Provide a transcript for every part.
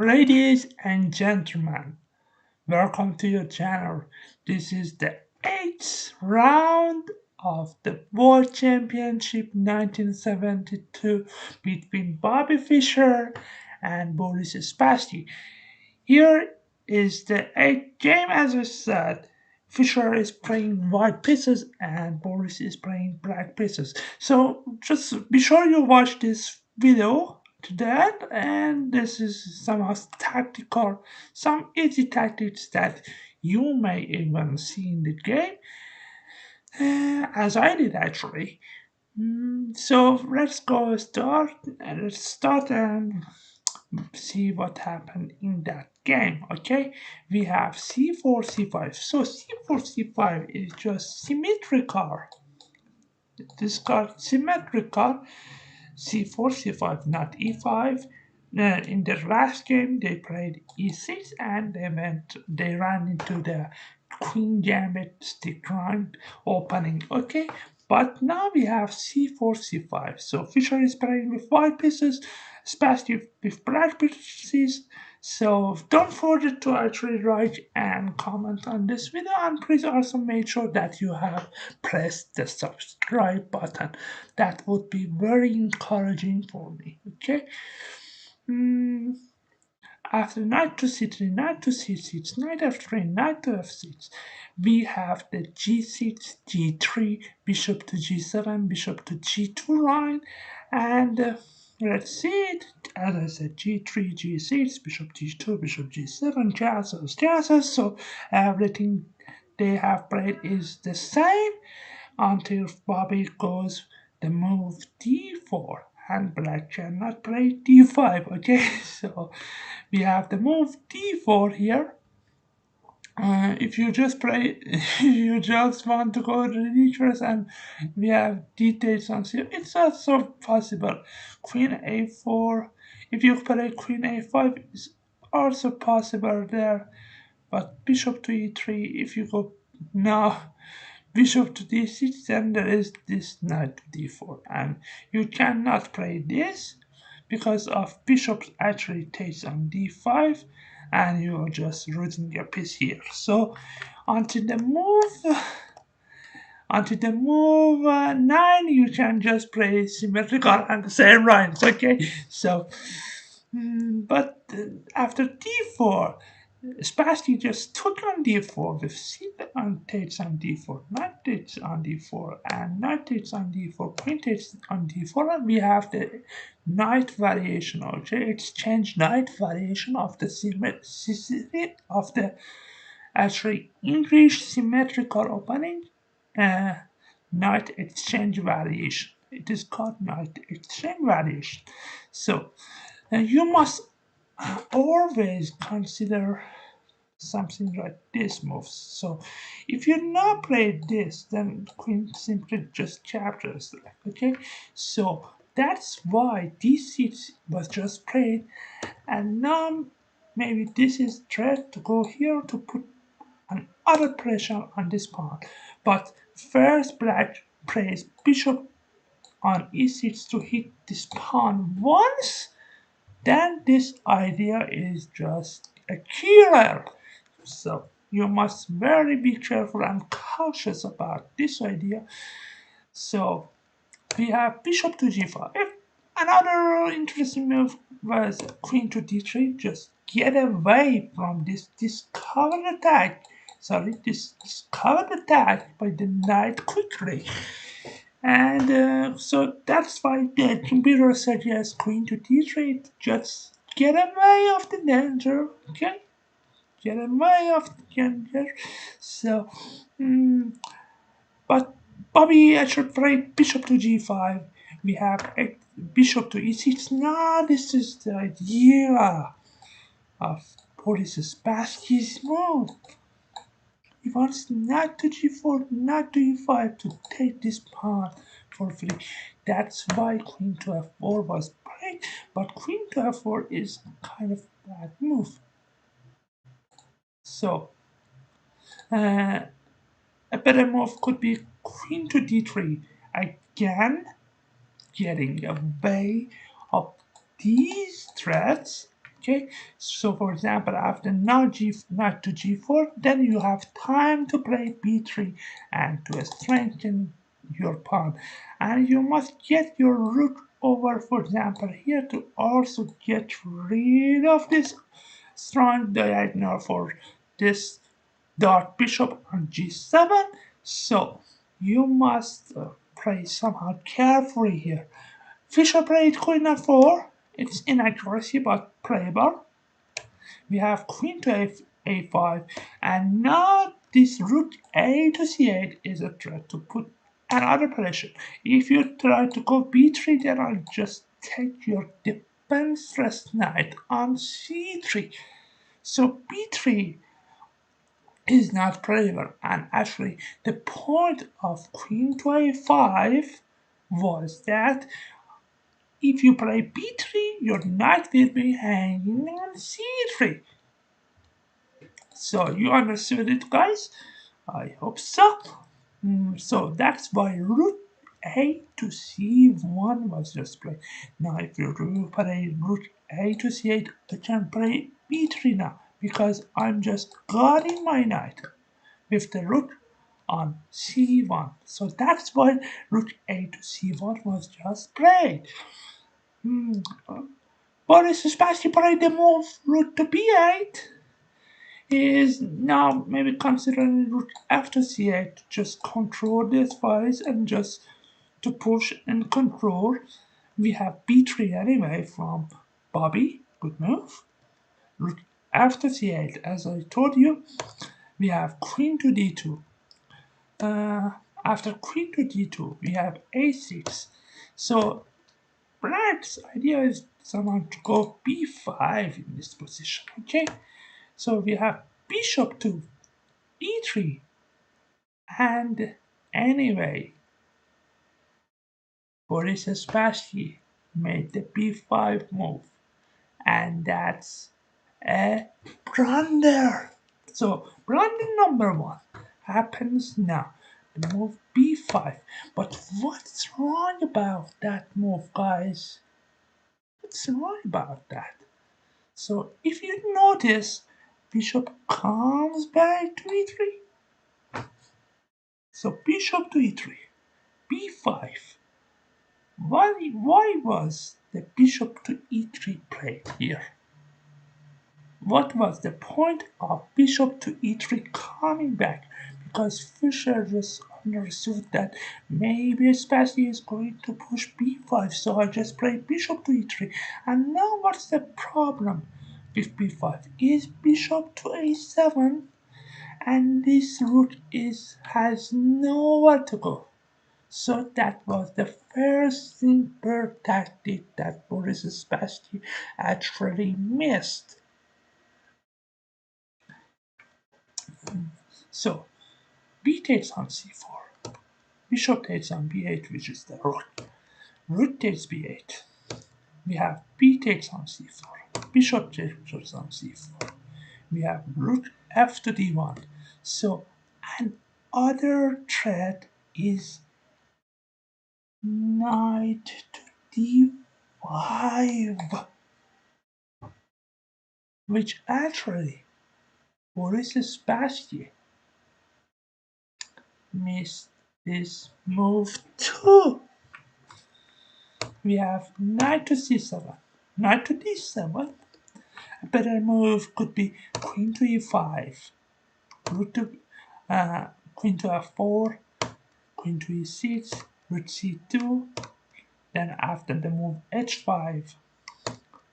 Ladies and gentlemen, welcome to your channel. This is the eighth round of the World Championship 1972 between Bobby Fischer and Boris Spassky. Here is the eighth game, as I said. Fischer is playing white pieces and Boris is playing black pieces. So just be sure you watch this video to that, and this is some tactical, some easy tactics that you may even see in the game, as I did actually. So let's go start. Let's start and see what happened in that game. Okay, we have c4 c5. So c4 c5 is just symmetrical. This card symmetrical. c4 c5, not e5. In the last game they played e6 and they ran into the queen gambit stick line opening. Okay, but now we have c4 c5. So Fischer is playing with white pieces, Spassky with black pieces. So don't forget to actually like and comment on this video, and please also make sure that you have pressed the subscribe button. That would be very encouraging for me. Okay. Mm, After knight to c3, knight to c6, knight f3, knight to f6, we have the g6, g3, bishop to g7, bishop to g2 line, and let's see it. As I said, g3, g6, bishop g2, bishop g7, castles, castles. So everything they have played is the same until Bobby goes the move d4 and black cannot play d5. Okay, so we have the move d4 here. If you just play, if you just want to go ridiculous and we have details on here, it's also possible. Queen a4, if you play queen a5, is also possible there. But bishop to e3, if you go now, bishop to d6, then there is this knight to d4, and you cannot play this because of bishop actually takes on d5, and you're just losing your piece here. So until the move 9, you can just play symmetrical and the same lines. Okay, so but after d4, Spassky just took on d4 with c on takes on d4, knight takes on d4, and knight takes on d4, queen takes on d4, and we have the knight variation, okay, exchange knight variation of the of the actually English symmetrical opening, uh, knight exchange variation. It is called knight exchange variation. So you must always consider something like this moves. So if you not play this, then queen simply just captures. Okay, so that's why d6 was just played, and now maybe this is threat to go here to put another pressure on this pawn. But first black plays bishop on e6 to hit this pawn once, then this idea is just a killer. So you must very be careful and cautious about this idea. So we have bishop to g5. Another interesting move was queen to d3. Just get away from this discovered attack. Sorry, this discovered attack by the knight quickly. And so that's why the computer suggests queen to d3. Just get away of the danger. Okay? Get away of the danger. So, but Bobby actually played bishop to g5. We have bishop to e6. Now this is the idea of Boris Spassky's move. He wants knight to g4, knight to e5 to take this pawn for free. That's why queen to f4 was played, but queen to f4 is kind of a bad move. So, a better move could be queen to d3. Again, getting away of these threats. Okay, so for example, after knight to g4, then you have time to play b3 and to strengthen your pawn. And you must get your rook over, for example, here to also get rid of this strong diagonal for this dark bishop on g7. So you must play somehow carefully here. Fischer played queen f4. It's inaccuracy but playable. We have queen to a5, and now this rook a to c8 is a threat to put another pressure. If you try to go b3, then I'll just take your defenseless knight on c3. So b3 is not playable, and actually the point of queen to a5 was that if you play b3, your knight will be hanging on c3. So you understood it, guys? I hope so. So that's why rook a to c1 was just played. Now if you play rook a to c8, I can play b3 now because I'm just guarding my knight with the rook on c1. So that's why rook a to c1 was just played. Boris Spassky played the move rook to b8 is now maybe considering rook after c8 to just control this spice and just to push and control. We have b3 anyway from Bobby. Good move. Rook after c8. As I told you, we have queen to d2. Uh, After queen to d2, we have a6. So black's idea is someone to go b5 in this position. Okay, so we have bishop to e3. And anyway, Boris Spassky made the b5 move, and that's a blunder. So blunder number one happens now. The move b5. But what's wrong about that move, guys? What's wrong about that? So if you notice, bishop comes back to e3. So bishop to e3, b5. Why was the bishop to e3 played here? What was the point of bishop to e3 coming back? Because Fischer just understood that maybe Spassky is going to push b5, so I just played bishop to e3. And now what's the problem with b5? Is bishop to a7, and this rook has nowhere to go. So that was the first simple tactic that Boris Spassky actually missed. So b takes on c4, bishop takes on b8, which is the rook. Rook takes b8. We have b takes on c4, bishop takes on c4. We have rook f to d1. So another threat is knight to d5, which actually Boris Spassky missed this move too. We have knight to c7, knight to d7. A better move could be queen to e5, rook to queen to f4, queen to e6, rook c2. Then after the move h5,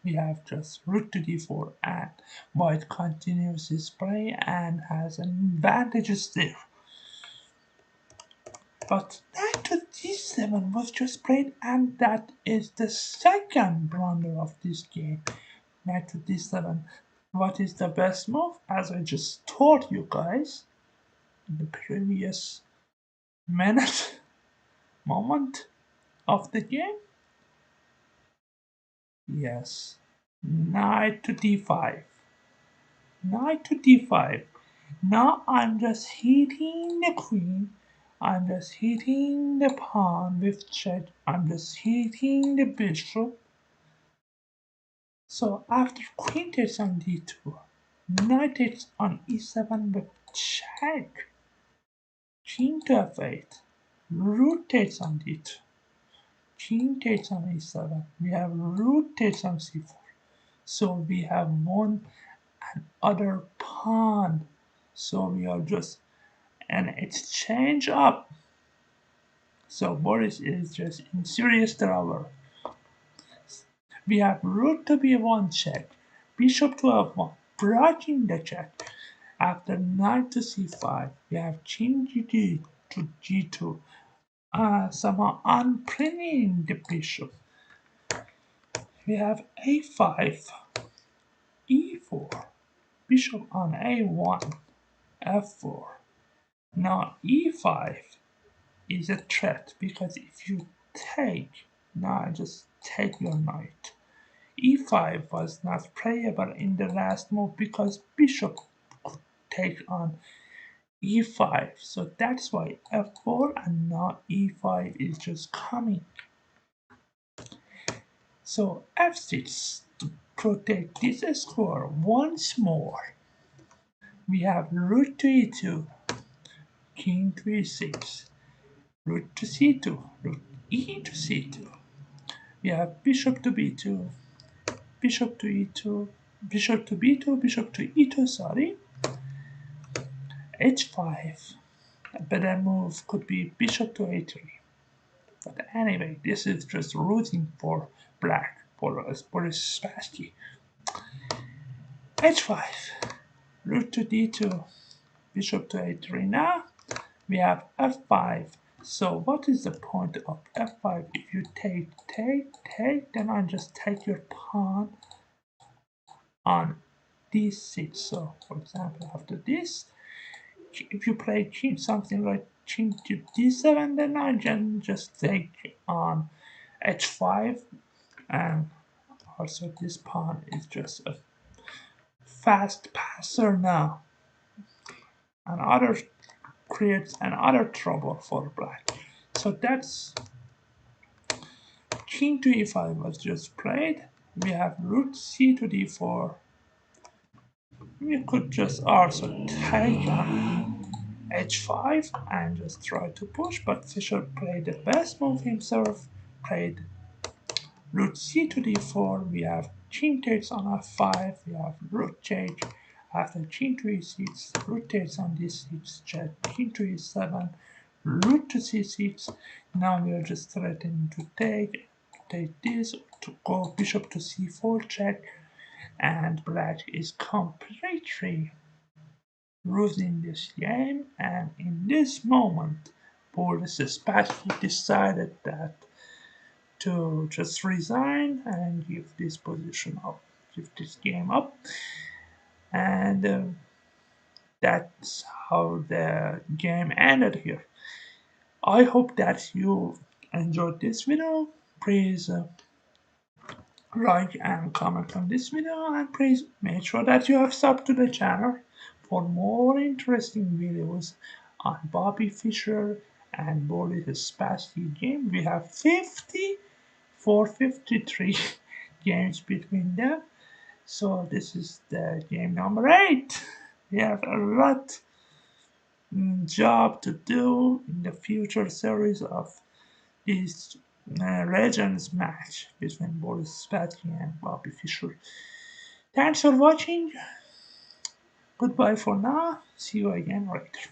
we have just rook to d4, and white continues his play and has advantages there. But knight to d7 was just played, and that is the second blunder of this game. Knight to d7. What is the best move? As I just told you guys in the previous minute, moment of the game. Yes, knight to d5. Knight to d5. Now I'm just hitting the queen. I'm just hitting the pawn with check. I'm just hitting the bishop. So after queen takes on d2, knight takes on e7 with check, king to f8, rook takes on d2, king takes on e7, we have rook takes on c4. So we have one other pawn. So we are just an exchange up. So Boris is just in serious trouble. We have rook to b1 check, bishop to f1, breaking the check. After knight to c5, we have king g2 to g2, somehow unpinning the bishop. We have a5, e4, bishop on a1, f4. Now e5 is a threat because if you take, now just take your knight. e5 was not playable in the last move because bishop could take on e5. So that's why f4 and now e5 is just coming. So f6 to protect this square once more. We have rook to e2, king to e6, rook to c2, rook e to c2. We have bishop to b2, bishop to e2, bishop to b2, bishop to e2, sorry. h5. A better move could be bishop to a3. But anyway, this is just rooting for black, for Spassky. h5, rook to d2, bishop to a3. Now we have f5. So what is the point of f5? If you take, then I just take your pawn on d6. So for example, after this, if you play king, something like king to d7, then I can just take on h5, and also this pawn is just a fast passer now. Another creates another trouble for black. So that's king to e5 was just played. We have rook c to d4. We could just also take on h5 and just try to push, but Fischer played the best move himself, played rook c to d4, we have king takes on f5, we have rook take, after king to e6, rook takes on d6, check, king to e7, rook to c6, now we are just threatening to take this, to go bishop to c4 check, and black is completely losing this game, and in this moment, Boris Spassky decided that to just resign and give this position up, give this game up, and that's how the game ended here. I hope that you enjoyed this video. Please like and comment on this video, and please make sure that you have subbed to the channel for more interesting videos on Bobby Fischer and Boris Spassky game. We have 53 games between them. So this is the game number 8. We have a lot job to do in the future series of this Legends match between Boris Spassky and Bobby Fischer. Thanks for watching. Goodbye for now. See you again later.